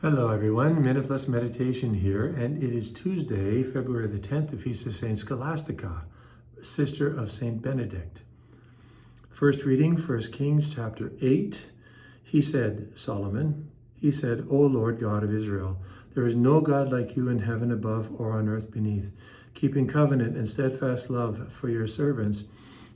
Hello everyone, Minuteless Meditation here, and it is Tuesday, February the 10th, the Feast of Saint Scholastica, sister of Saint Benedict. First reading, 1 Kings chapter 8. He said, Solomon, he said, O Lord God of Israel, there is no God like you in heaven above or on earth beneath, keeping covenant and steadfast love for your servants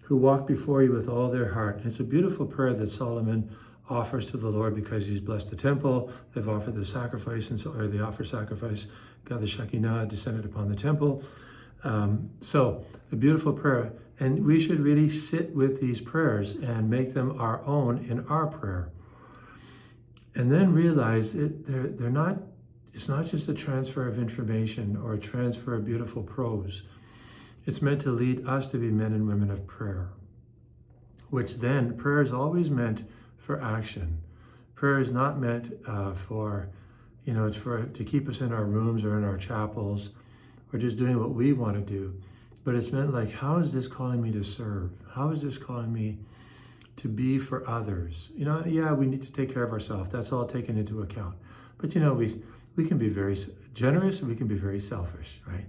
who walk before you with all their heart. And it's a beautiful prayer that Solomon offers to the Lord because he's blessed the temple. They've offered the sacrifice, or they offer sacrifice. God, the Shekinah descended upon the temple. So a beautiful prayer. And we should really sit with these prayers and make them our own in our prayer. And then realize they're not, it's not just a transfer of information or a transfer of beautiful prose. It's meant to lead us to be men and women of prayer, which then prayer is always meant for action. Prayer is not meant it's to keep us in our rooms or in our chapels or just doing what we want to do. But it's meant like, how is this calling me to serve? How is this calling me to be for others? We need to take care of ourselves. That's all taken into account. But we can be very generous and we can be very selfish, right?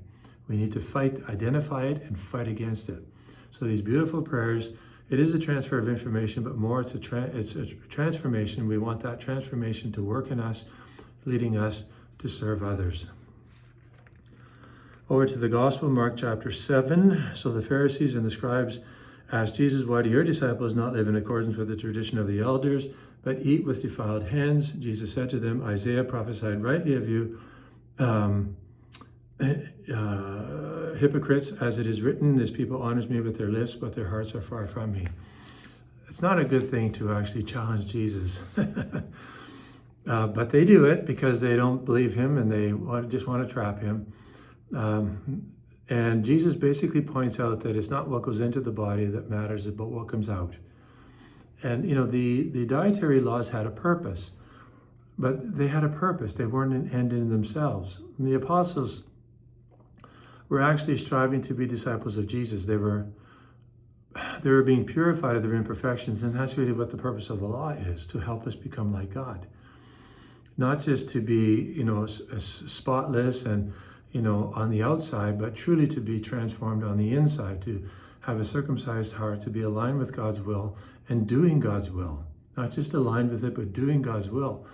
We need to identify it and fight against it. So these beautiful prayers, it is a transfer of information, but more it's a transformation. We want that transformation to work in us, leading us to serve others. Over to the Gospel, Mark chapter 7. So the Pharisees and the scribes asked Jesus, why do your disciples not live in accordance with the tradition of the elders, but eat with defiled hands? Jesus said to them, Isaiah prophesied rightly of you, hypocrites, as it is written, this people honors me with their lips, but their hearts are far from me. It's not a good thing to actually challenge Jesus. But they do it because they don't believe him and they just want to trap him. And Jesus basically points out that it's not what goes into the body that matters, but what comes out. And, the dietary laws had a purpose, but they had a purpose. They weren't an end in themselves. And the apostles were actually striving to be disciples of Jesus. They were being purified of their imperfections, and that's really what the purpose of the law is, to help us become like God. Not just to be, spotless and, on the outside, but truly to be transformed on the inside, to have a circumcised heart, to be aligned with God's will and doing God's will. Not just aligned with it, but doing God's will.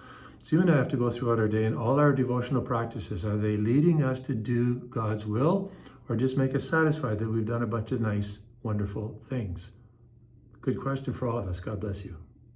So you and I have to go throughout our day and all our devotional practices. Are they leading us to do God's will or just make us satisfied that we've done a bunch of nice, wonderful things? Good question for all of us. God bless you.